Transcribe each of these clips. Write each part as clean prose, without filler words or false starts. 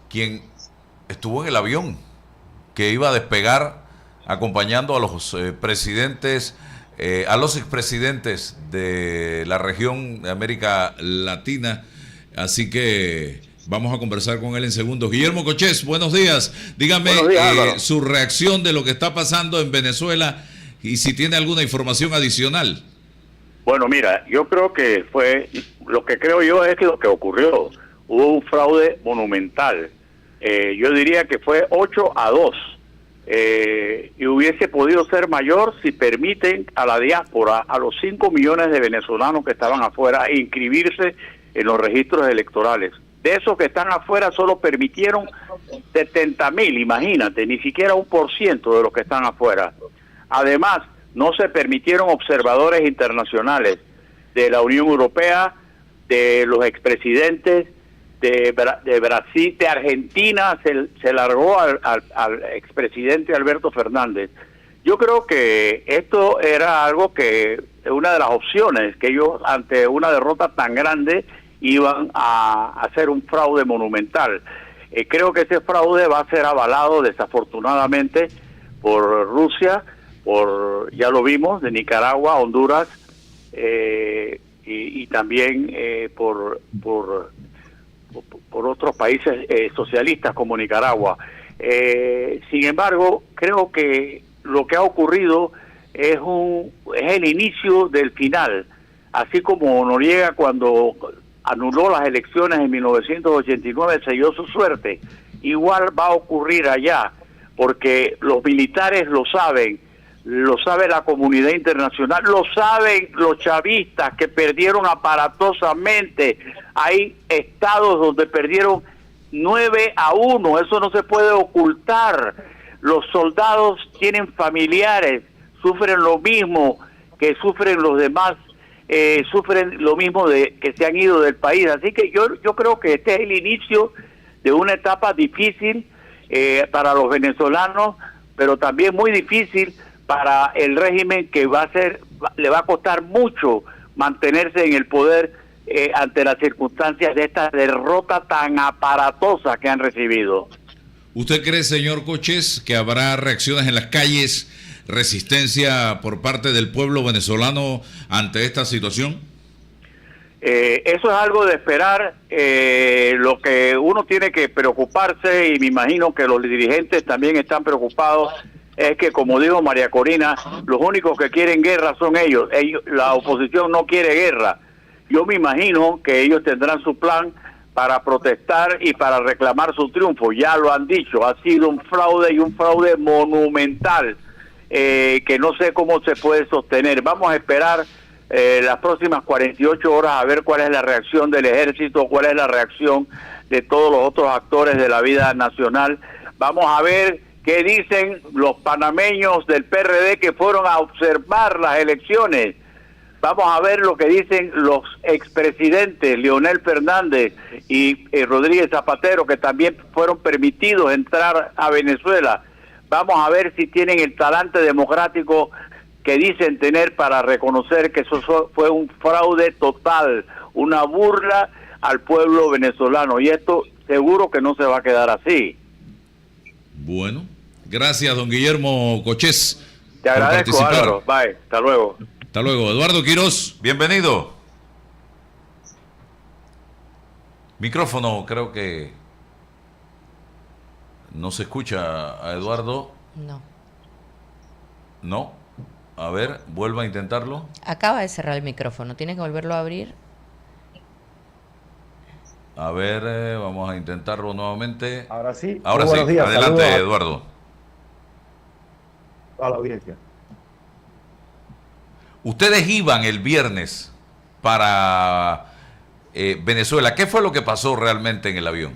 quien estuvo en el avión que iba a despegar acompañando a los presidentes, a los expresidentes de la región de América Latina. Así que vamos a conversar con él en segundos. Guillermo Cochés, buenos días. Dígame Buenos días, Álvaro. su reacción de lo que está pasando en Venezuela y si tiene alguna información adicional. Bueno, mira, yo creo que lo que creo yo es que lo que ocurrió, hubo un fraude monumental. Yo diría que fue 8-2. Y hubiese podido ser mayor si permiten a la diáspora, a los 5 millones de venezolanos que estaban afuera, inscribirse en los registros electorales. De esos que están afuera solo permitieron 70.000, imagínate, ni siquiera 1% de los que están afuera. Además, no se permitieron observadores internacionales de la Unión Europea, de los expresidentes de Brasil, de Argentina, se largó al expresidente Alberto Fernández. Yo creo que esto era algo que, una de las opciones, que ellos ante una derrota tan grande iban a hacer un fraude monumental. Creo que ese fraude va a ser avalado desafortunadamente por Rusia, ya lo vimos, de Nicaragua, Honduras, y también por otros países socialistas como Nicaragua. Sin embargo, creo que lo que ha ocurrido es el inicio del final, así como Noriega cuando anuló las elecciones en 1989 selló su suerte. Igual va a ocurrir allá, porque los militares lo sabe la comunidad internacional, lo saben los chavistas que perdieron aparatosamente. Hay estados donde perdieron 9-1, eso no se puede ocultar. Los soldados tienen familiares, sufren lo mismo que sufren los demás, sufren lo mismo que se han ido del país. Así que yo creo que este es el inicio de una etapa difícil para los venezolanos, pero también muy difícil para el régimen, que le va a costar mucho mantenerse en el poder ante las circunstancias de esta derrota tan aparatosa que han recibido. ¿Usted cree, señor Cochés, que habrá reacciones en las calles, resistencia por parte del pueblo venezolano ante esta situación? Eso es algo de esperar. Lo que uno tiene que preocuparse, y me imagino que los dirigentes también están preocupados, es que, como dijo María Corina, los únicos que quieren guerra son ellos. La oposición no quiere guerra. Yo me imagino que ellos tendrán su plan para protestar y para reclamar su triunfo. Ya lo han dicho, ha sido un fraude, y un fraude monumental, que no sé cómo se puede sostener. Vamos a esperar las próximas 48 horas a ver cuál es la reacción del ejército, cuál es la reacción de todos los otros actores de la vida nacional. Vamos a ver qué dicen los panameños del PRD que fueron a observar las elecciones. Vamos a ver lo que dicen los expresidentes Leonel Fernández y Rodríguez Zapatero, que también fueron permitidos entrar a Venezuela. Vamos a ver si tienen el talante democrático que dicen tener para reconocer que eso fue un fraude total, una burla al pueblo venezolano. Y esto seguro que no se va a quedar así. Bueno, gracias, don Guillermo Cochés. Te agradezco, Álvaro. Bye, hasta luego. Hasta luego. Eduardo Quiroz, bienvenido. Micrófono, creo que no se escucha a Eduardo. No. No. A ver, vuelva a intentarlo. Acaba de cerrar el micrófono, tiene que volverlo a abrir. A ver, vamos a intentarlo nuevamente. Ahora sí. Ahora sí. Buenos días. Adelante, Saludos Eduardo. a la audiencia. Ustedes iban el viernes para Venezuela. ¿Qué fue lo que pasó realmente en el avión?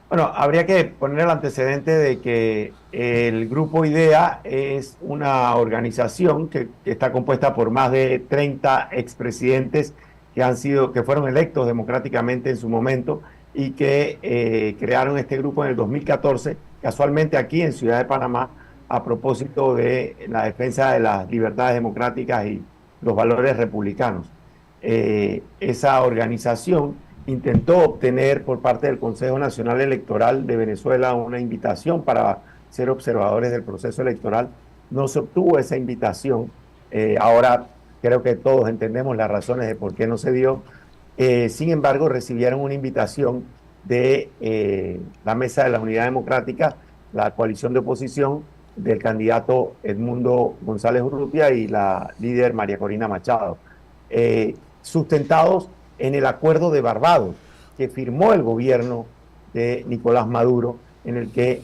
Bueno, habría que poner el antecedente de que el Grupo IDEA es una organización que está compuesta por más de 30 expresidentes que fueron electos democráticamente en su momento y que crearon este grupo en el 2014, casualmente aquí en Ciudad de Panamá, a propósito de la defensa de las libertades democráticas y los valores republicanos. Esa organización intentó obtener por parte del Consejo Nacional Electoral de Venezuela una invitación para ser observadores del proceso electoral. No se obtuvo esa invitación. Ahora creo que todos entendemos las razones de por qué no se dio. Sin embargo, recibieron una invitación de la Mesa de la Unidad Democrática, la coalición de oposición del candidato Edmundo González Urrutia y la líder María Corina Machado, sustentados en el acuerdo de Barbados que firmó el gobierno de Nicolás Maduro, en el que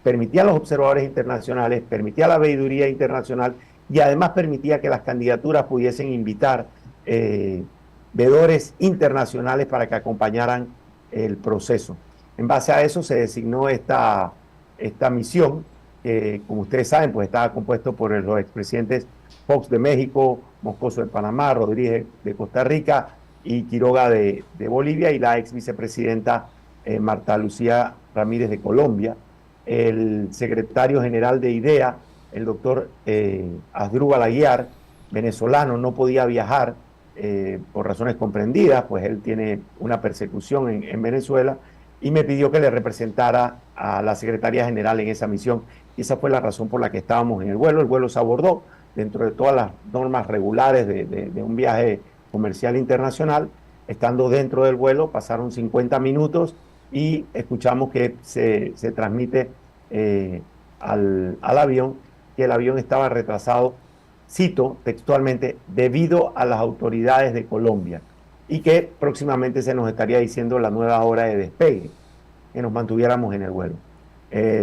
permitía a los observadores internacionales, permitía la veeduría internacional y además permitía que las candidaturas pudiesen invitar veedores internacionales para que acompañaran el proceso. En base a eso se designó esta misión, que como ustedes saben, pues estaba compuesto por los expresidentes Fox de México, Moscoso de Panamá, Rodríguez de Costa Rica y Quiroga de Bolivia, y la ex vicepresidenta Marta Lucía Ramírez de Colombia. El secretario general de IDEA, el doctor Asdrúbal Aguiar, venezolano, no podía viajar por razones comprendidas, pues él tiene una persecución en Venezuela, y me pidió que le representara a la Secretaría General en esa misión. Y esa fue la razón por la que estábamos en el vuelo. El vuelo se abordó dentro de todas las normas regulares de un viaje comercial internacional. Estando dentro del vuelo, pasaron 50 minutos y escuchamos que se transmite al avión que el avión estaba retrasado, cito textualmente, debido a las autoridades de Colombia, y que próximamente se nos estaría diciendo la nueva hora de despegue, que nos mantuviéramos en el vuelo.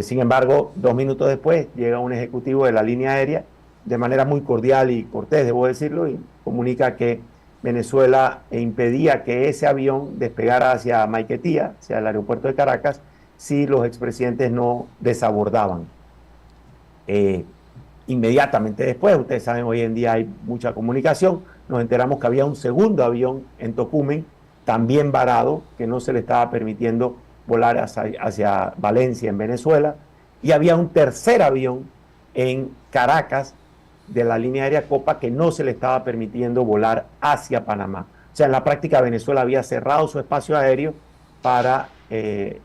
Sin embargo, 2 minutos después llega un ejecutivo de la línea aérea, de manera muy cordial y cortés, debo decirlo, y comunica que Venezuela impedía que ese avión despegara hacia Maiquetía, hacia el aeropuerto de Caracas, si los expresidentes no desabordaban. Inmediatamente después, ustedes saben, hoy en día hay mucha comunicación, nos enteramos que había un segundo avión en Tocumen, también varado, que no se le estaba permitiendo volar hacia Valencia, en Venezuela, y había un tercer avión en Caracas de la línea aérea Copa que no se le estaba permitiendo volar hacia Panamá. O sea, en la práctica Venezuela había cerrado su espacio aéreo para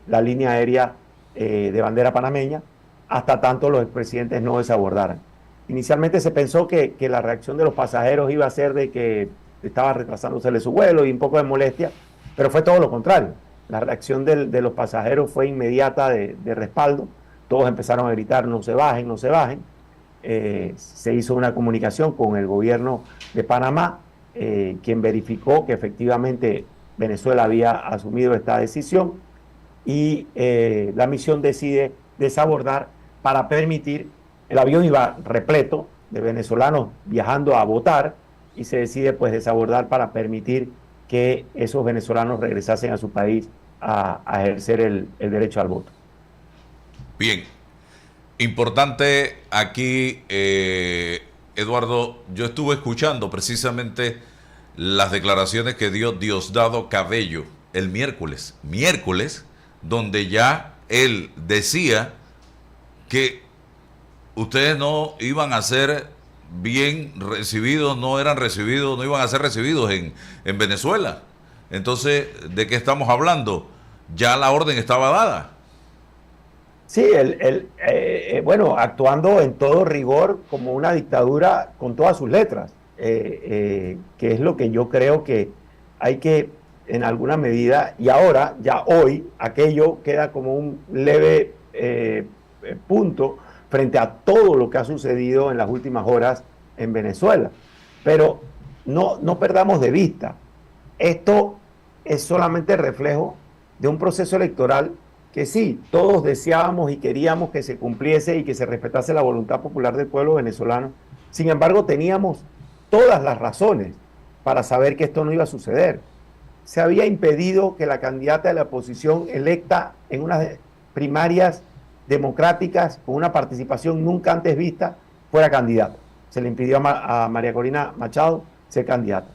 la línea aérea de bandera panameña, hasta tanto los expresidentes no desabordaran. Inicialmente se pensó que la reacción de los pasajeros iba a ser de que estaba retrasándose su vuelo y un poco de molestia, pero fue todo lo contrario. La reacción de los pasajeros fue inmediata, de respaldo. Todos empezaron a gritar: no se bajen, no se bajen. Se hizo una comunicación con el gobierno de Panamá, quien verificó que efectivamente Venezuela había asumido esta decisión, y la misión decide desabordar para permitir. El avión iba repleto de venezolanos viajando a votar, y se decide pues desabordar para permitir que esos venezolanos regresasen a su país a ejercer el derecho al voto. Bien, importante aquí, Eduardo, yo estuve escuchando precisamente las declaraciones que dio Diosdado Cabello el miércoles, donde ya él decía que ustedes no iban a ser bien recibidos, no iban a ser recibidos en Venezuela. Entonces, ¿de qué estamos hablando? Ya la orden estaba dada. Sí, bueno, actuando en todo rigor como una dictadura con todas sus letras, que es lo que yo creo que hay que, en alguna medida, y ahora, ya hoy, aquello queda como un leve punto frente a todo lo que ha sucedido en las últimas horas en Venezuela. Pero no perdamos de vista, esto es solamente reflejo de un proceso electoral que sí, todos deseábamos y queríamos que se cumpliese y que se respetase la voluntad popular del pueblo venezolano. Sin embargo, teníamos todas las razones para saber que esto no iba a suceder. Se había impedido que la candidata de la oposición electa en unas primarias democráticas con una participación nunca antes vista fuera candidata. Se le impidió a María Corina Machado ser candidata.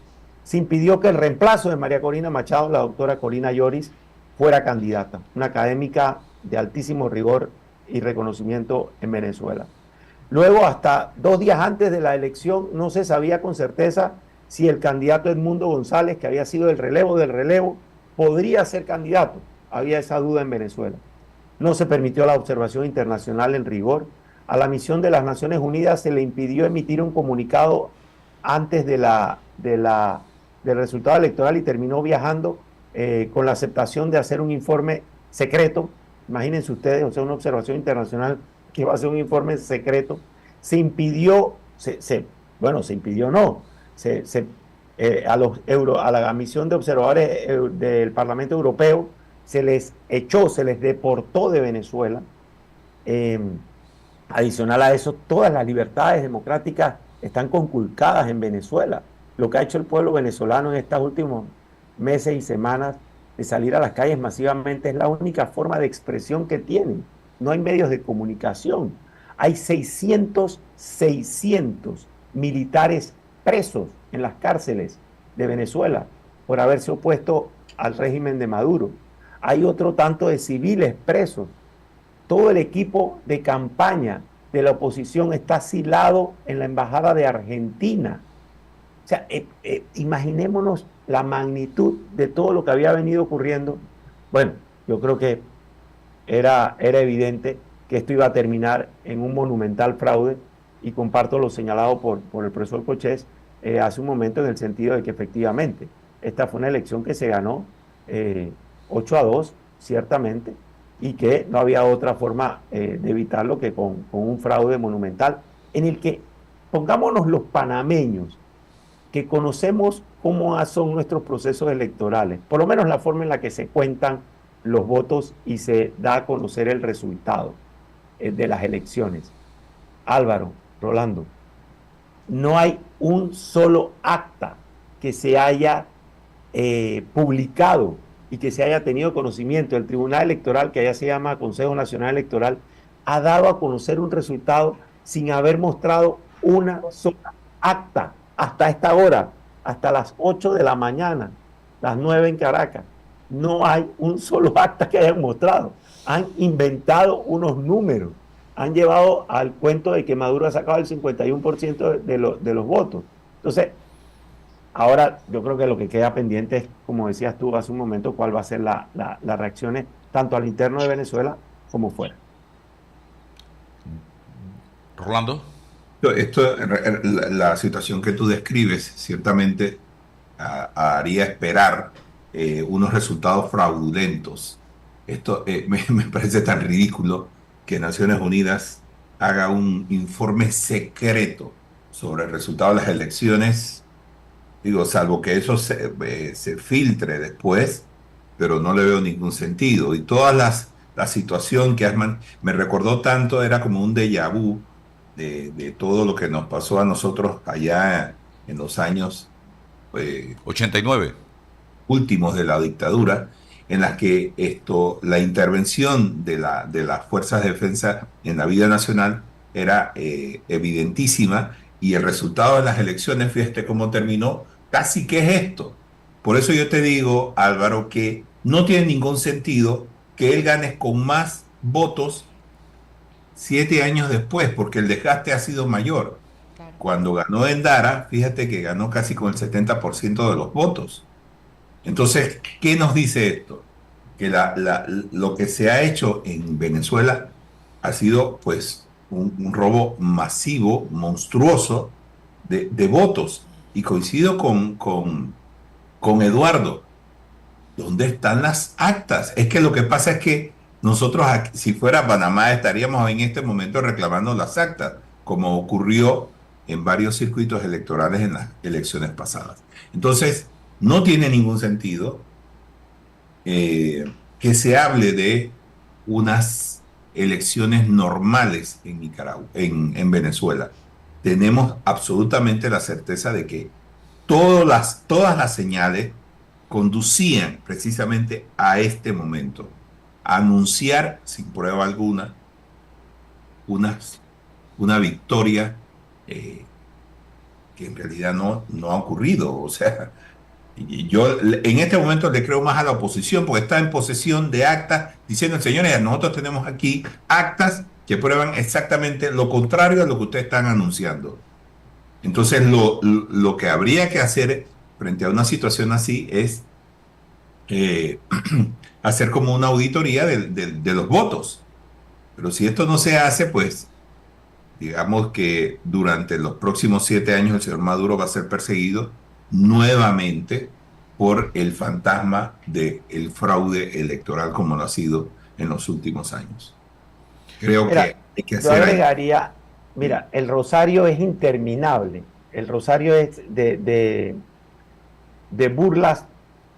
Se impidió que el reemplazo de María Corina Machado, la doctora Corina Lloris, fuera candidata, una académica de altísimo rigor y reconocimiento en Venezuela. Luego, hasta 2 días antes de la elección, no se sabía con certeza si el candidato Edmundo González, que había sido el relevo del relevo, podría ser candidato. Había esa duda en Venezuela. No se permitió la observación internacional en rigor. A la misión de las Naciones Unidas se le impidió emitir un comunicado antes del resultado electoral y terminó viajando con la aceptación de hacer un informe secreto. Imagínense ustedes, o sea, una observación internacional que va a ser un informe secreto. Se impidió, bueno, se impidió no, a la misión de observadores del Parlamento Europeo se les echó, se les deportó de Venezuela. Adicional a eso, todas las libertades democráticas están conculcadas en Venezuela. Lo que ha hecho el pueblo venezolano en estos últimos meses y semanas de salir a las calles masivamente es la única forma de expresión que tienen. No hay medios de comunicación. Hay 600 militares presos en las cárceles de Venezuela por haberse opuesto al régimen de Maduro. Hay otro tanto de civiles presos. Todo el equipo de campaña de la oposición está asilado en la embajada de Argentina. O sea, imaginémonos la magnitud de todo lo que había venido ocurriendo. Bueno, yo creo que era evidente que esto iba a terminar en un monumental fraude, y comparto lo señalado por el profesor Cochés hace un momento, en el sentido de que efectivamente esta fue una elección que se ganó 8-2, ciertamente, y que no había otra forma de evitarlo que con un fraude monumental, en el que, pongámonos los panameños, que conocemos cómo son nuestros procesos electorales, por lo menos la forma en la que se cuentan los votos y se da a conocer el resultado de las elecciones. Álvaro, Rolando, no hay un solo acta que se haya publicado y que se haya tenido conocimiento. El Tribunal Electoral, que allá se llama Consejo Nacional Electoral, ha dado a conocer un resultado sin haber mostrado una sola acta hasta esta hora, hasta las 8 de la mañana, las 9 en Caracas. No hay un solo acta que hayan mostrado. Han inventado unos números, han llevado al cuento de que Maduro ha sacado el 51% de los votos. Entonces, ahora yo creo que lo que queda pendiente es, como decías tú hace un momento, cuál va a ser las reacciones tanto al interno de Venezuela como fuera. Rolando. La situación que tú describes ciertamente haría esperar unos resultados fraudulentos. Esto me parece tan ridículo que Naciones Unidas haga un informe secreto sobre el resultado de las elecciones. Digo, salvo que eso se filtre después, pero no le veo ningún sentido. Y la situación que me recordó tanto, era como un déjà vu de todo lo que nos pasó a nosotros allá en los años 89 últimos de la dictadura, en las que la intervención de las fuerzas de defensa en la vida nacional era evidentísima, y el resultado de las elecciones, fíjate cómo terminó, casi que es esto. Por eso yo te digo, Álvaro, que no tiene ningún sentido que él gane con más votos 7 años después, porque el desgaste ha sido mayor. Claro. Cuando ganó Endara, fíjate que ganó casi con el 70% de los votos. Entonces, ¿qué nos dice esto? Que lo que se ha hecho en Venezuela ha sido, pues, un robo masivo, monstruoso de votos. Y coincido con Eduardo. ¿Dónde están las actas? Es que lo que pasa es que nosotros, si fuera Panamá, estaríamos en este momento reclamando las actas, como ocurrió en varios circuitos electorales en las elecciones pasadas. Entonces, no tiene ningún sentido que se hable de unas elecciones normales en Nicaragua, en Venezuela. Tenemos absolutamente la certeza de que todas las señales conducían precisamente a este momento, a anunciar sin prueba alguna una victoria que en realidad no ha ocurrido. O sea, yo en este momento le creo más a la oposición, porque está en posesión de actas diciendo: señores, nosotros tenemos aquí actas que prueban exactamente lo contrario a lo que ustedes están anunciando. Entonces, lo que habría que hacer frente a una situación así es eh, hacer como una auditoría de los votos. Pero si esto no se hace, pues digamos que durante los próximos 7 años el señor Maduro va a ser perseguido nuevamente por el fantasma del fraude electoral como lo ha sido en los últimos años. Creo que Mira, hay que yo hacer ahí. agregaría, mira, el rosario es interminable. El rosario es de burlas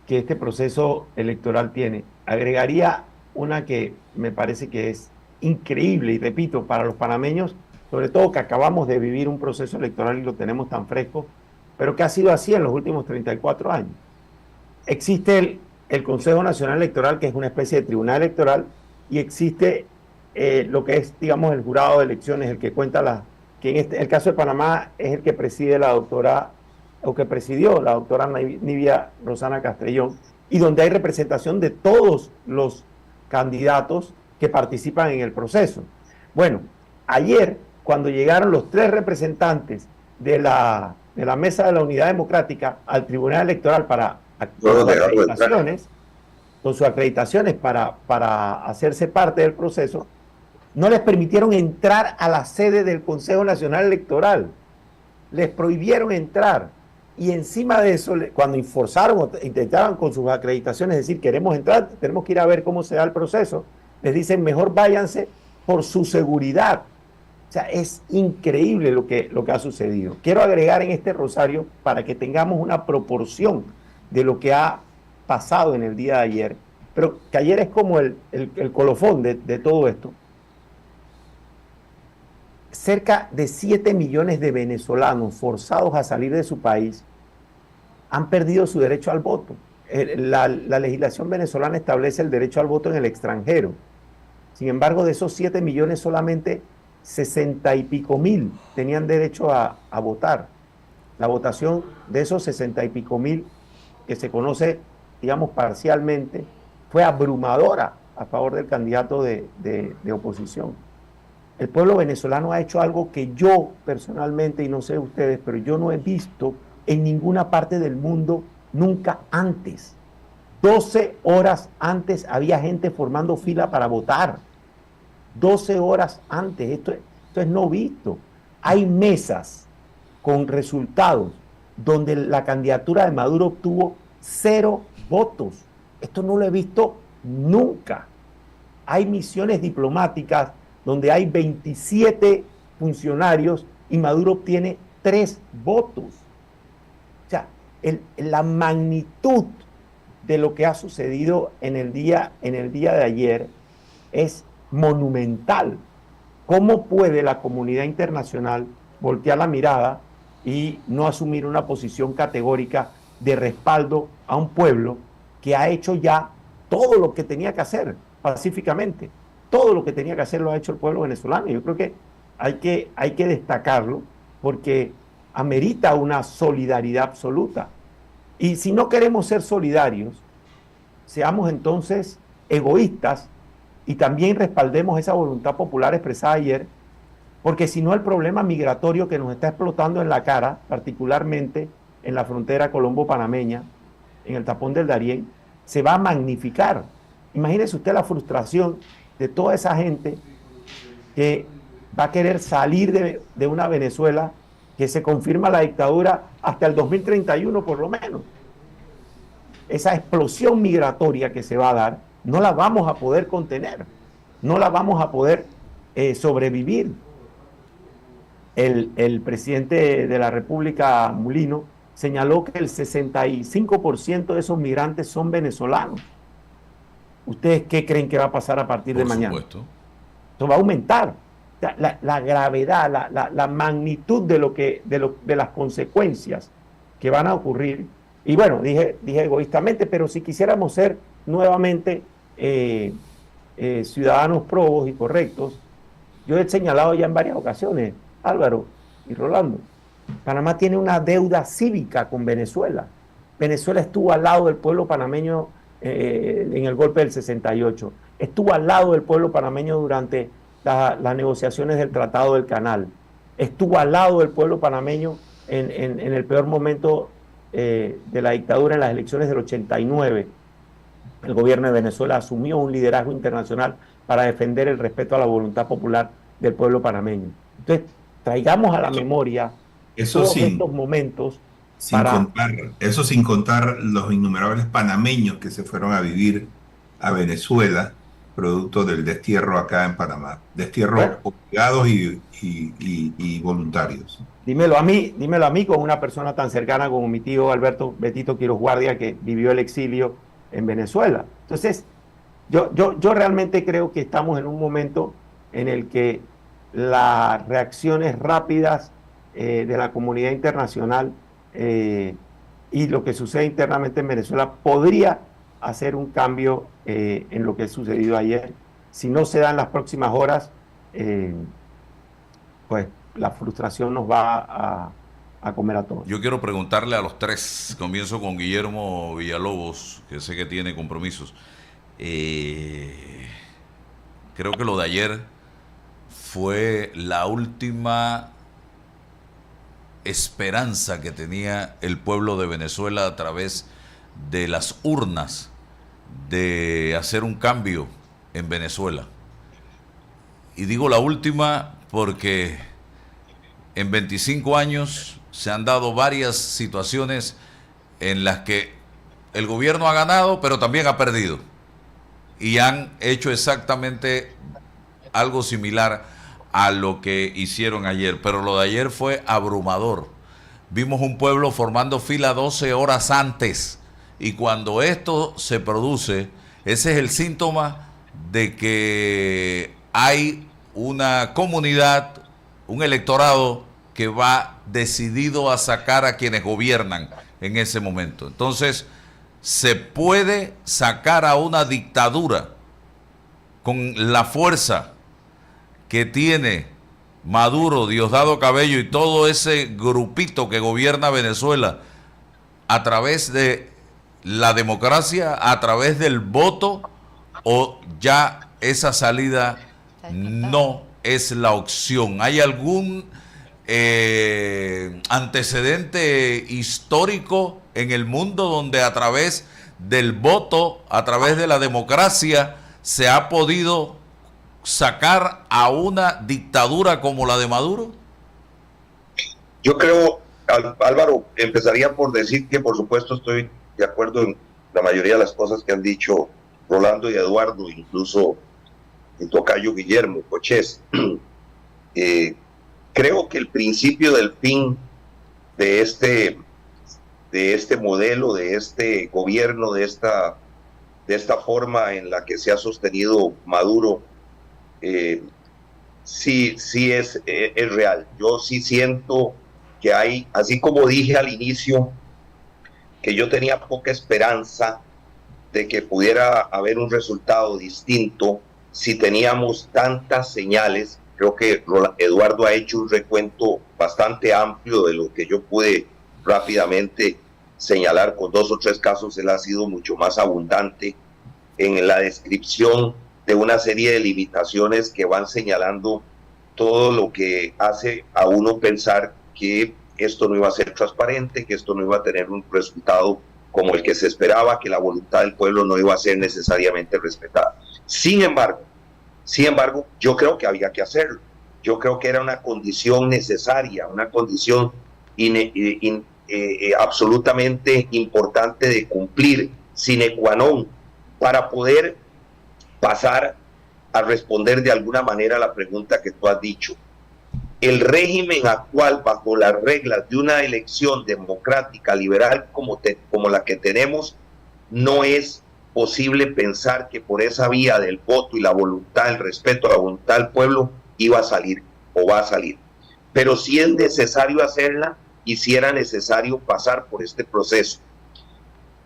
que este proceso electoral tiene. Agregaría una que me parece que es increíble, y repito, para los panameños, sobre todo que acabamos de vivir un proceso electoral y lo tenemos tan fresco, pero que ha sido así en los últimos 34 años. Existe el Consejo Nacional Electoral, que es una especie de tribunal electoral, y existe lo que es, digamos, el jurado de elecciones, el que cuenta que en el caso de Panamá es el que preside la doctora, o que presidió la doctora Nivia Rosana Castrellón, y donde hay representación de todos los candidatos que participan en el proceso. Bueno, ayer, cuando llegaron los 3 representantes de la Mesa de la Unidad Democrática al Tribunal Electoral con sus acreditaciones para hacerse parte del proceso, no les permitieron entrar a la sede del Consejo Nacional Electoral. Les prohibieron entrar. Y encima de eso, cuando forzaron o intentaban con sus acreditaciones decir, queremos entrar, tenemos que ir a ver cómo se da el proceso, les dicen, mejor váyanse por su seguridad. O sea, es increíble lo que ha sucedido. Quiero agregar en este rosario, para que tengamos una proporción de lo que ha pasado en el día de ayer, pero que ayer es como el colofón de todo esto. Cerca de 7 millones de venezolanos forzados a salir de su país han perdido su derecho al voto. La legislación venezolana establece el derecho al voto en el extranjero. Sin embargo, de esos 7 millones, solamente 60 y pico mil tenían derecho a votar. La votación de esos 60 y pico mil, que se conoce, digamos, parcialmente, fue abrumadora a favor del candidato de oposición. El pueblo venezolano ha hecho algo que yo personalmente, y no sé ustedes, pero yo no he visto en ninguna parte del mundo nunca antes. 12 horas antes había gente formando fila para votar. 12 horas antes. Esto es no visto. Hay mesas con resultados donde la candidatura de Maduro obtuvo 0 votos. Esto no lo he visto nunca. Hay misiones diplomáticas donde hay 27 funcionarios y Maduro obtiene 3 votos. O sea, la magnitud de lo que ha sucedido en el día de ayer es monumental. ¿Cómo puede la comunidad internacional voltear la mirada y no asumir una posición categórica de respaldo a un pueblo que ha hecho ya todo lo que tenía que hacer pacíficamente? Todo lo que tenía que hacer lo ha hecho el pueblo venezolano. Yo creo que hay que destacarlo, porque amerita una solidaridad absoluta. Y si no queremos ser solidarios, seamos entonces egoístas y también respaldemos esa voluntad popular expresada ayer, porque si no, el problema migratorio que nos está explotando en la cara, particularmente en la frontera colombo-panameña, en el tapón del Darién, se va a magnificar. Imagínese usted la frustración de toda esa gente que va a querer salir de una Venezuela que se confirma la dictadura hasta el 2031 por lo menos. Esa explosión migratoria que se va a dar, no la vamos a poder contener, no la vamos a poder sobrevivir. El presidente de la República, Mulino, señaló que el 65% de esos migrantes son venezolanos. ¿Ustedes qué creen que va a pasar a partir de mañana? Por supuesto. Esto va a aumentar. La gravedad, la magnitud de las consecuencias que van a ocurrir. Y bueno, dije egoístamente, pero si quisiéramos ser nuevamente ciudadanos probos y correctos, yo he señalado ya en varias ocasiones, Álvaro y Rolando, Panamá tiene una deuda cívica con Venezuela. Venezuela estuvo al lado del pueblo panameño en el golpe del 68. Estuvo al lado del pueblo panameño durante las negociaciones del Tratado del Canal. Estuvo al lado del pueblo panameño en el peor momento de la dictadura, en las elecciones del 89. el gobierno de Venezuela asumió un liderazgo internacional para defender el respeto a la voluntad popular del pueblo panameño. Entonces, traigamos a la memoria Eso todos sin, estos momentos sin para... contar, eso sin contar los innumerables panameños que se fueron a vivir a Venezuela, producto del destierro acá en Panamá. Destierro Bueno, obligados y voluntarios. dímelo a mí con una persona tan cercana como mi tío Alberto Betito Quiroz Guardia, que vivió el exilio en Venezuela. Entonces, yo realmente creo que estamos en un momento en el que las reacciones rápidas de la comunidad internacional y lo que sucede internamente en Venezuela podría hacer un cambio en lo que ha sucedido ayer. Si no se da en las próximas horas, pues la frustración nos va a comer a todos. Yo quiero preguntarle a los tres, comienzo con Guillermo Villalobos, que sé que tiene compromisos. Creo que lo de ayer fue la última esperanza que tenía el pueblo de Venezuela a través de las urnas de hacer un cambio en Venezuela. Y digo la última porque en 25 años se han dado varias situaciones en las que el gobierno ha ganado, pero también ha perdido. Y han hecho exactamente algo similar a lo que hicieron ayer. Pero lo de ayer fue abrumador. Vimos un pueblo formando fila 12 horas antes. Y cuando esto se produce, ese es el síntoma de que hay una comunidad, un electorado que va decidido a sacar a quienes gobiernan en ese momento. Entonces, se puede sacar a una dictadura con la fuerza que tiene Maduro, Diosdado Cabello y todo ese grupito que gobierna Venezuela a través de la democracia, a través del voto, o ya esa salida no es la opción. ¿Hay algún antecedente histórico en el mundo donde a través del voto, a través de la democracia, se ha podido sacar a una dictadura como la de Maduro? Yo creo, Álvaro, empezaría por decir que por supuesto estoy de acuerdo en la mayoría de las cosas que han dicho Rolando y Eduardo, incluso el tocayo Guillermo Cochés. Creo que el principio del fin de este modelo, de este gobierno, de esta forma en la que se ha sostenido Maduro, sí es real. Yo sí siento que hay, así como dije al inicio, que yo tenía poca esperanza de que pudiera haber un resultado distinto si teníamos tantas señales. Creo que Eduardo ha hecho un recuento bastante amplio de lo que yo pude rápidamente señalar con 2 o 3 casos. Él ha sido mucho más abundante en la descripción de una serie de limitaciones que van señalando todo lo que hace a uno pensar que esto no iba a ser transparente, que esto no iba a tener un resultado como el que se esperaba, que la voluntad del pueblo no iba a ser necesariamente respetada. Sin embargo, yo creo que había que hacerlo. Yo creo que era una condición necesaria, una condición absolutamente importante de cumplir, sine qua non, para poder pasar a responder de alguna manera a la pregunta que tú has dicho. El régimen actual, bajo las reglas de una elección democrática, liberal como la que tenemos, no es posible pensar que por esa vía del voto y la voluntad, el respeto a la voluntad del pueblo, iba a salir o va a salir. Pero sí es necesario hacerla y sí era necesario pasar por este proceso.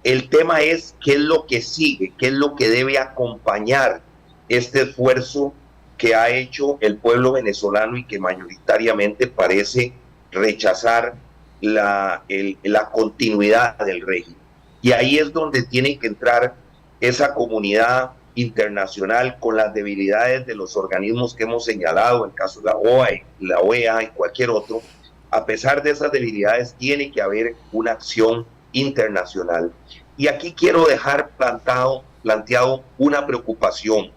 El tema es qué es lo que sigue, qué es lo que debe acompañar este esfuerzo que ha hecho el pueblo venezolano y que mayoritariamente parece rechazar la continuidad del régimen. Y ahí es donde tiene que entrar esa comunidad internacional con las debilidades de los organismos que hemos señalado, el caso de la OEA y cualquier otro. A pesar de esas debilidades, tiene que haber una acción internacional. Y aquí quiero dejar plantado planteado una preocupación,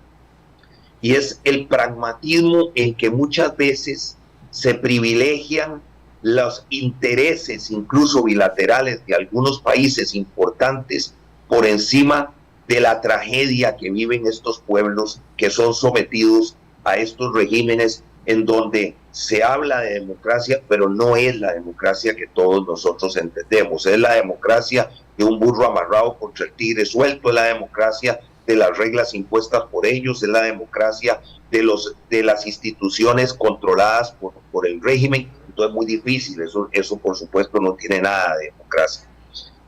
y es el pragmatismo en que muchas veces se privilegian los intereses, incluso bilaterales, de algunos países importantes por encima de la tragedia que viven estos pueblos que son sometidos a estos regímenes en donde se habla de democracia, pero no es la democracia que todos nosotros entendemos. Es la democracia de un burro amarrado contra el tigre suelto, es la democracia de las reglas impuestas por ellos, es la democracia de las instituciones controladas por el régimen. Entonces es muy difícil, eso por supuesto no tiene nada de democracia.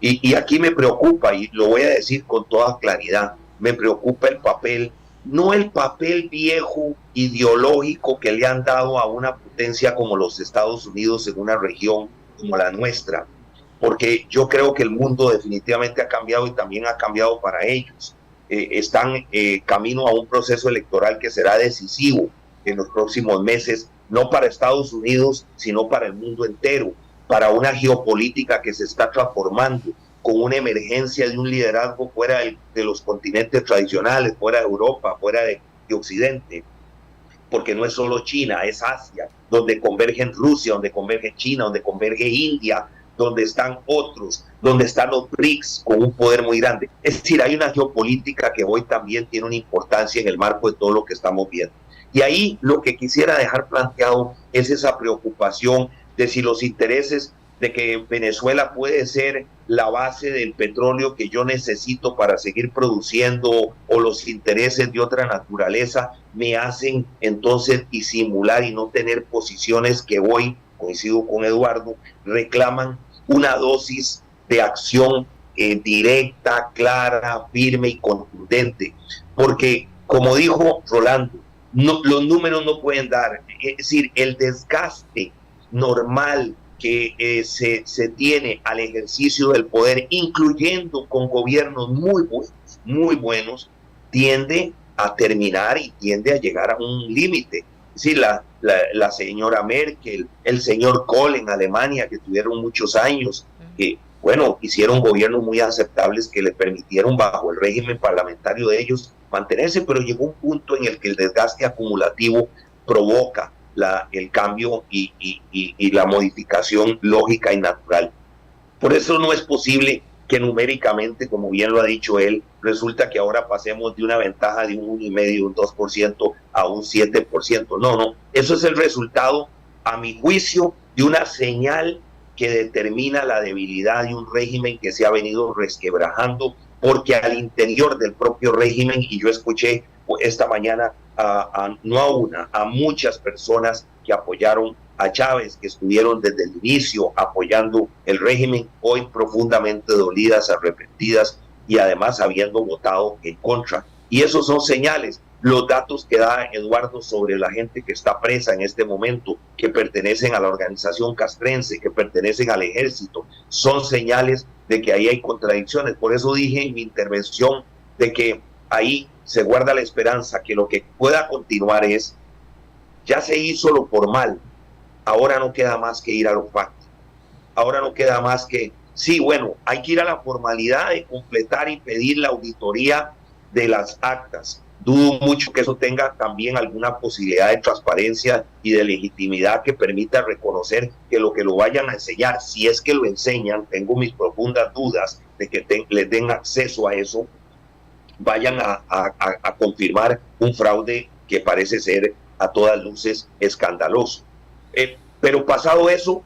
Y aquí me preocupa, y lo voy a decir con toda claridad, me preocupa el papel, no el papel viejo ideológico que le han dado a una potencia como los Estados Unidos en una región como la nuestra, porque yo creo que el mundo definitivamente ha cambiado y también ha cambiado para ellos. Están camino a un proceso electoral que será decisivo en los próximos meses, no para Estados Unidos, sino para el mundo entero, para una geopolítica que se está transformando, con una emergencia de un liderazgo fuera de los continentes tradicionales, fuera de Europa, fuera de Occidente, porque no es solo China, es Asia, donde convergen Rusia, donde converge China, donde converge India, donde están otros, donde están los BRICS con un poder muy grande. Es decir, hay una geopolítica que hoy también tiene una importancia en el marco de todo lo que estamos viendo. Y ahí lo que quisiera dejar planteado es esa preocupación de si los intereses de que Venezuela puede ser la base del petróleo que yo necesito para seguir produciendo, o los intereses de otra naturaleza me hacen entonces disimular y no tener posiciones que hoy, coincido con Eduardo, reclaman una dosis de acción directa, clara, firme y contundente. Porque, como dijo Rolando, los números no pueden dar, es decir, el desgaste normal que se tiene al ejercicio del poder, incluyendo con gobiernos muy buenos, tiende a terminar y tiende a llegar a un límite. Es decir, la señora Merkel, el señor Kohl en Alemania, que tuvieron muchos años, que, bueno, hicieron gobiernos muy aceptables que le permitieron, bajo el régimen parlamentario de ellos, mantenerse, pero llegó un punto en el que el desgaste acumulativo provoca el cambio y la modificación lógica y natural. Por eso no es posible que numéricamente, como bien lo ha dicho él, resulta que ahora pasemos de una ventaja de un 1,5%, un 2% a un 7%. No, eso es el resultado, a mi juicio, de una señal que determina la debilidad de un régimen que se ha venido resquebrajando, porque al interior del propio régimen, y yo escuché esta mañana a muchas personas que apoyaron a Chávez, que estuvieron desde el inicio apoyando el régimen, hoy profundamente dolidas, arrepentidas y además habiendo votado en contra. Y esos son señales. Los datos que da Eduardo sobre la gente que está presa en este momento, que pertenecen a la organización castrense, que pertenecen al ejército, son señales de que ahí hay contradicciones. Por eso dije en mi intervención de que ahí se guarda la esperanza que lo que pueda continuar es, ya se hizo lo formal, ahora no queda más que ir a lo fáctico, ahora no queda más que, sí, bueno, hay que ir a la formalidad de completar y pedir la auditoría de las actas. Dudo mucho que eso tenga también alguna posibilidad de transparencia y de legitimidad que permita reconocer que lo que lo vayan a enseñar, si es que lo enseñan, tengo mis profundas dudas de que les den acceso a eso, vayan a confirmar un fraude que parece ser a todas luces escandaloso. Pero pasado eso,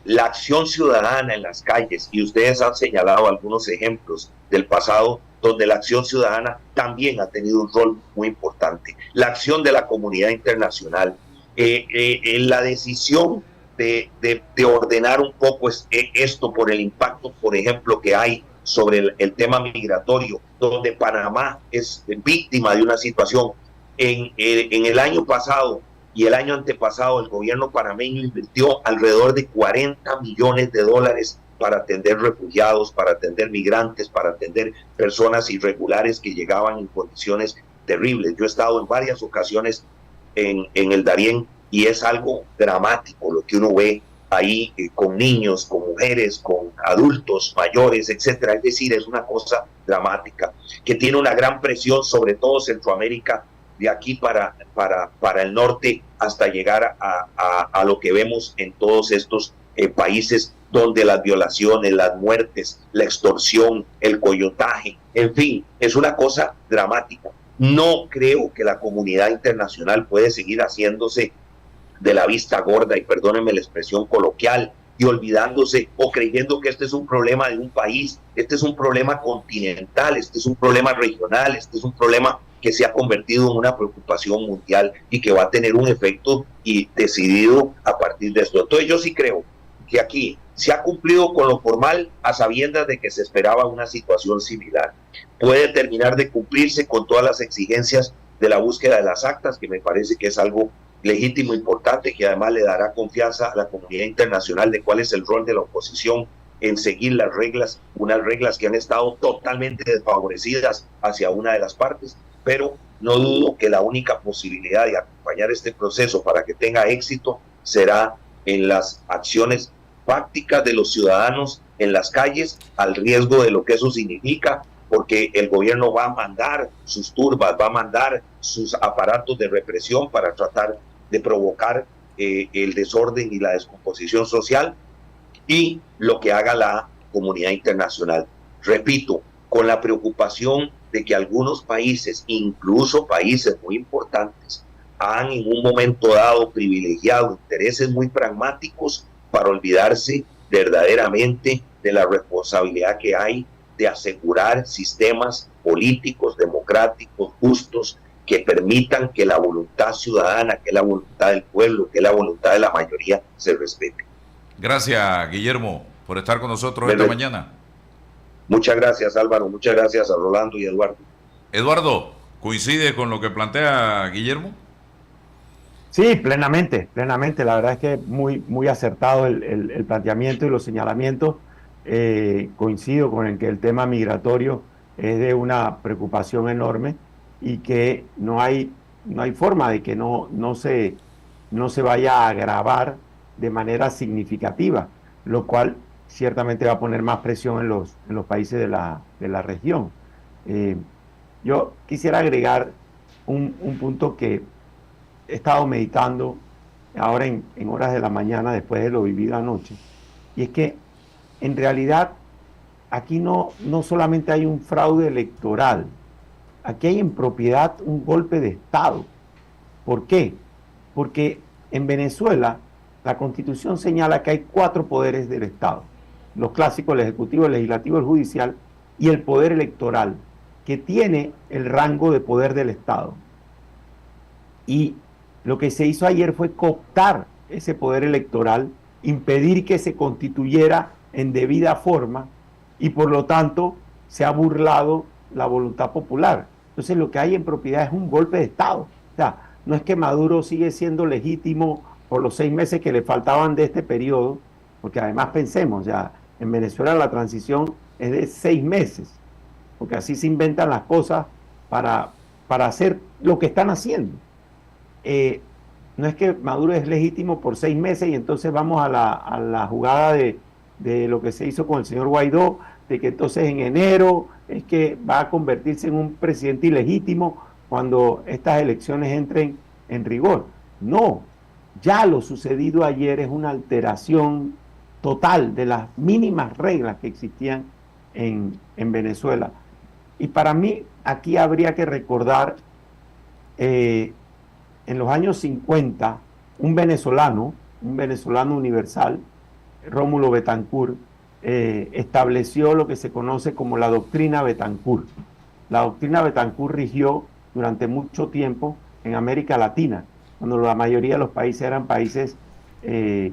la acción ciudadana en las calles, y ustedes han señalado algunos ejemplos del pasado donde la acción ciudadana también ha tenido un rol muy importante. La acción de la comunidad internacional, la decisión de ordenar un poco esto por el impacto, por ejemplo, que hay sobre el tema migratorio, donde Panamá es víctima de una situación. En el año pasado y el año antepasado, el gobierno panameño invirtió alrededor de $40 millones para atender refugiados, para atender migrantes, para atender personas irregulares que llegaban en condiciones terribles. Yo he estado en varias ocasiones en el Darién y es algo dramático lo que uno ve ahí, con niños, con mujeres, con adultos, mayores, etcétera. Es decir, es una cosa dramática que tiene una gran presión sobre todo Centroamérica, de aquí para el norte, hasta llegar a lo que vemos en todos estos países donde las violaciones, las muertes, la extorsión, el coyotaje, en fin, es una cosa dramática. No creo que la comunidad internacional puede seguir haciéndose de la vista gorda, y perdónenme la expresión coloquial, y olvidándose o creyendo que este es un problema de un país. Este es un problema continental, este es un problema regional, este es un problema que se ha convertido en una preocupación mundial y que va a tener un efecto y decidido a partir de esto. Entonces yo sí creo que aquí se ha cumplido con lo formal a sabiendas de que se esperaba una situación similar. Puede terminar de cumplirse con todas las exigencias de la búsqueda de las actas, que me parece que es algo legítimo, importante, que además le dará confianza a la comunidad internacional de cuál es el rol de la oposición en seguir las reglas, unas reglas que han estado totalmente desfavorecidas hacia una de las partes, pero no dudo que la única posibilidad de acompañar este proceso para que tenga éxito será en las acciones fácticas de los ciudadanos en las calles, al riesgo de lo que eso significa, porque el gobierno va a mandar sus turbas, va a mandar sus aparatos de represión para tratar de provocar el desorden y la descomposición social, y lo que haga la comunidad internacional. Repito, con la preocupación de que algunos países, incluso países muy importantes, han en un momento dado privilegiado intereses muy pragmáticos para olvidarse verdaderamente de la responsabilidad que hay de asegurar sistemas políticos, democráticos, justos, que permitan que la voluntad ciudadana, que la voluntad del pueblo, que la voluntad de la mayoría se respete. Gracias, Guillermo, por estar con nosotros esta mañana. Muchas gracias, Álvaro. Muchas gracias a Rolando y Eduardo. Eduardo, ¿coincide con lo que plantea Guillermo? Sí, plenamente. La verdad es que muy acertado el planteamiento y los señalamientos. Coincido con el que el tema migratorio es de una preocupación enorme y que no hay forma de que no se vaya a agravar de manera significativa, lo cual ciertamente va a poner más presión en los países de la región. Yo quisiera agregar un punto que he estado meditando ahora en horas de la mañana después de lo vivido anoche, y es que en realidad aquí no solamente hay un fraude electoral, aquí hay en propiedad un golpe de Estado. ¿Por qué? Porque en Venezuela la Constitución señala que hay 4 poderes del Estado: los clásicos, el ejecutivo, el legislativo, el judicial y el poder electoral, que tiene el rango de poder del Estado. Y lo que se hizo ayer fue cooptar ese poder electoral, impedir que se constituyera en debida forma, y por lo tanto se ha burlado la voluntad popular. Entonces lo que hay en propiedad es un golpe de Estado. O sea, no es que Maduro sigue siendo legítimo por los 6 meses que le faltaban de este periodo, porque además pensemos, ya en Venezuela la transición es de 6 meses, porque así se inventan las cosas para hacer lo que están haciendo. No es que Maduro es legítimo por 6 meses y entonces vamos a la jugada de lo que se hizo con el señor Guaidó, de que entonces en enero es que va a convertirse en un presidente ilegítimo cuando estas elecciones entren en rigor. No, ya lo sucedido ayer es una alteración total de las mínimas reglas que existían en Venezuela. Y para mí aquí habría que recordar en los años 50 un venezolano universal, Rómulo Betancourt, estableció lo que se conoce como la doctrina Betancourt. La doctrina Betancourt rigió durante mucho tiempo en América Latina, cuando la mayoría de los países eran países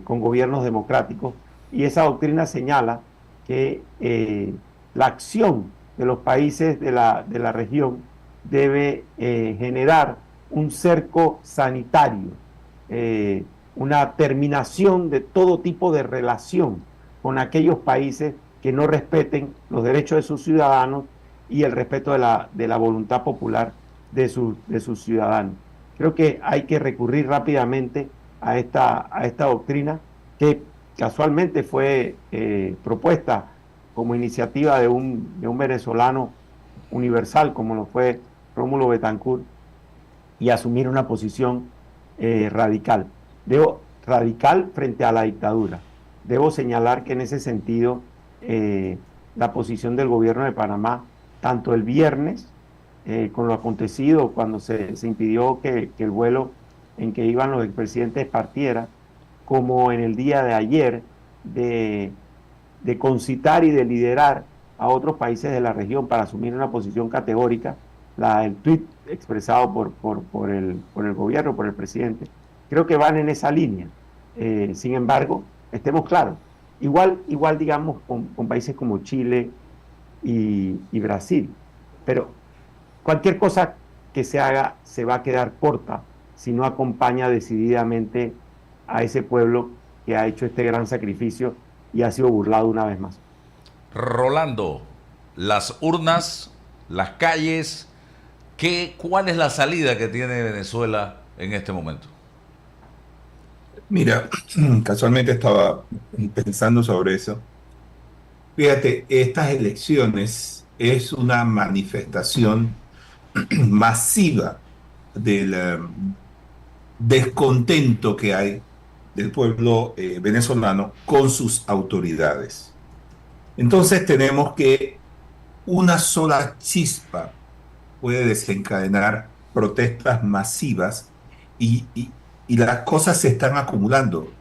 con gobiernos democráticos, y esa doctrina señala que la acción de los países de la región debe generar un cerco sanitario, una terminación de todo tipo de relación con aquellos países que no respeten los derechos de sus ciudadanos y el respeto de la voluntad popular de sus ciudadanos. Creo que hay que recurrir rápidamente a esta doctrina, que casualmente fue propuesta como iniciativa de un venezolano universal, como lo fue Rómulo Betancourt, y asumir una posición radical. Radical frente a la dictadura. Debo señalar que en ese sentido la posición del gobierno de Panamá, tanto el viernes, con lo acontecido, cuando se impidió que el vuelo en que iban los expresidentes partiera, como en el día de ayer, de concitar y de liderar a otros países de la región para asumir una posición categórica, el tuit expresado por el gobierno, por el presidente, creo que van en esa línea. Sin embargo, estemos claros, igual digamos con países como Chile y Brasil, pero cualquier cosa que se haga se va a quedar corta si no acompaña decididamente a ese pueblo que ha hecho este gran sacrificio y ha sido burlado una vez más. Rolando, las urnas, las calles, ¿cuál es la salida que tiene Venezuela en este momento? Mira, casualmente estaba pensando sobre eso. Fíjate, estas elecciones es una manifestación masiva del descontento que hay del pueblo venezolano con sus autoridades. Entonces tenemos que una sola chispa puede desencadenar protestas masivas y las cosas se están acumulando.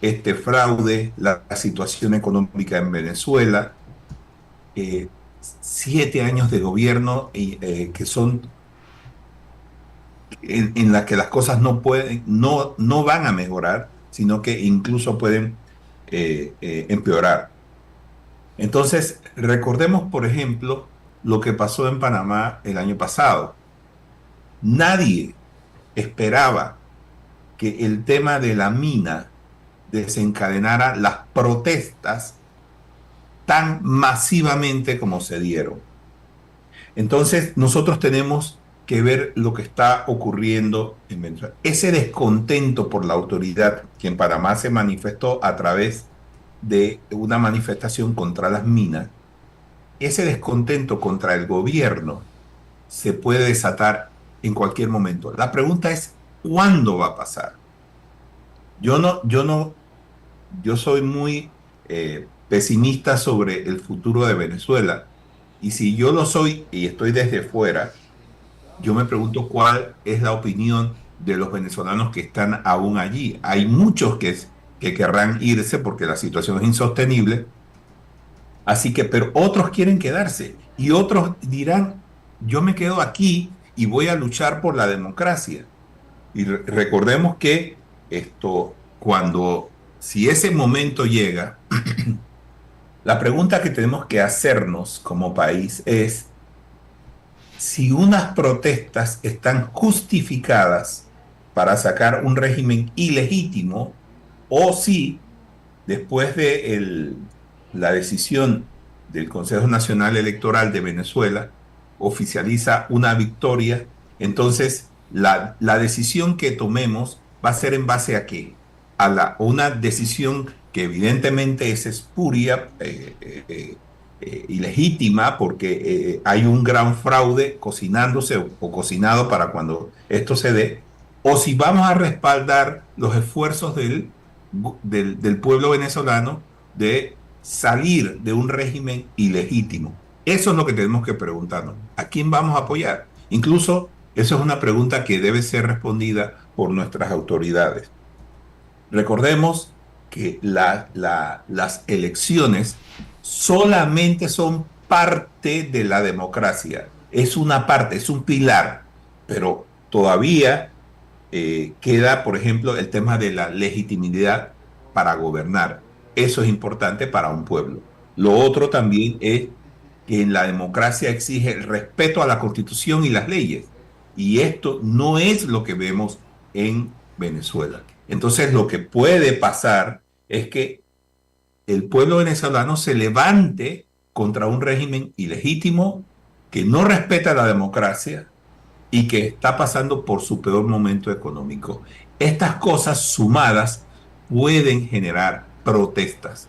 Este fraude, la situación económica en Venezuela, 7 años de gobierno que son en la que las cosas no van a mejorar, sino que incluso pueden empeorar. Entonces, recordemos, por ejemplo, lo que pasó en Panamá el año pasado. Nadie esperaba que el tema de la mina desencadenara las protestas tan masivamente como se dieron. Entonces, nosotros tenemos que ver lo que está ocurriendo en Venezuela. Ese descontento por la autoridad que en Panamá se manifestó a través de una manifestación contra las minas, ese descontento contra el gobierno se puede desatar en cualquier momento. La pregunta es, ¿cuándo va a pasar? Yo soy muy pesimista sobre el futuro de Venezuela, y si yo lo soy y estoy desde fuera, yo me pregunto cuál es la opinión de los venezolanos que están aún allí. Hay muchos que querrán irse porque la situación es insostenible, así que, pero otros quieren quedarse y otros dirán, yo me quedo aquí y voy a luchar por la democracia. Y recordemos que si ese momento llega, la pregunta que tenemos que hacernos como país es si unas protestas están justificadas para sacar un régimen ilegítimo, o si después de la decisión del Consejo Nacional Electoral de Venezuela oficializa una victoria, entonces la decisión que tomemos va a ser en base a qué? A una decisión que evidentemente es espuria, ilegítima, porque hay un gran fraude cocinándose o cocinado para cuando esto se dé, o si vamos a respaldar los esfuerzos del pueblo venezolano de salir de un régimen ilegítimo. Eso es lo que tenemos que preguntarnos. ¿A quién vamos a apoyar? Incluso eso es una pregunta que debe ser respondida por nuestras autoridades. Recordemos que las elecciones solamente son parte de la democracia. Es una parte, es un pilar, pero todavía queda, por ejemplo, el tema de la legitimidad para gobernar. Eso es importante para un pueblo. Lo otro también es que en la democracia exige el respeto a la Constitución y las leyes. Y esto no es lo que vemos en Venezuela. Entonces, lo que puede pasar es que el pueblo venezolano se levante contra un régimen ilegítimo que no respeta la democracia y que está pasando por su peor momento económico. Estas cosas sumadas pueden generar protestas.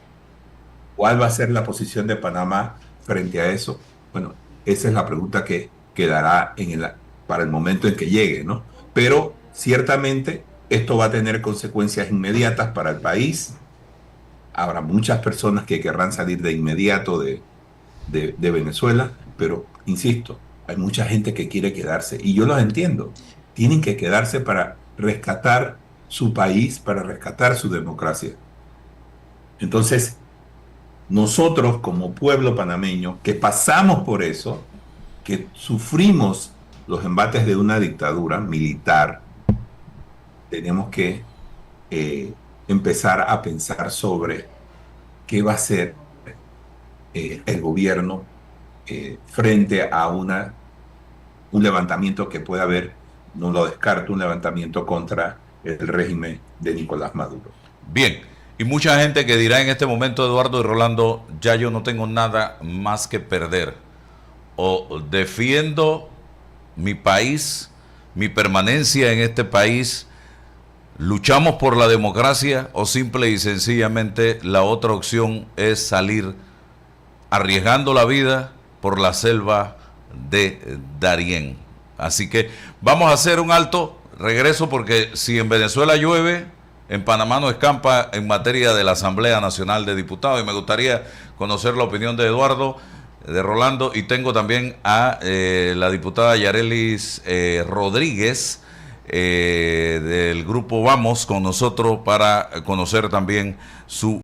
¿Cuál va a ser la posición de Panamá frente a eso? Bueno, esa es la pregunta que quedará para el momento en que llegue, ¿no? Pero ciertamente esto va a tener consecuencias inmediatas para el país. Habrá muchas personas que querrán salir de inmediato de Venezuela, pero insisto, hay mucha gente que quiere quedarse y yo los entiendo. Tienen que quedarse para rescatar su país, para rescatar su democracia. Entonces, nosotros como pueblo panameño, que pasamos por eso, que sufrimos los embates de una dictadura militar, tenemos que empezar a pensar sobre qué va a hacer el gobierno frente a un levantamiento que pueda haber, no lo descarto, un levantamiento contra el régimen de Nicolás Maduro. Bien, y mucha gente que dirá en este momento, Eduardo y Rolando, ya yo no tengo nada más que perder. O defiendo mi país, mi permanencia en este país, luchamos por la democracia, o simple y sencillamente la otra opción es salir arriesgando la vida por la selva de Darién. Así que vamos a hacer un alto, regreso, porque si en Venezuela llueve, en Panamá no escampa en materia de la Asamblea Nacional de Diputados, y me gustaría conocer la opinión de Eduardo, de Rolando, y tengo también a la diputada Yarelis Rodríguez del grupo Vamos con nosotros para conocer también su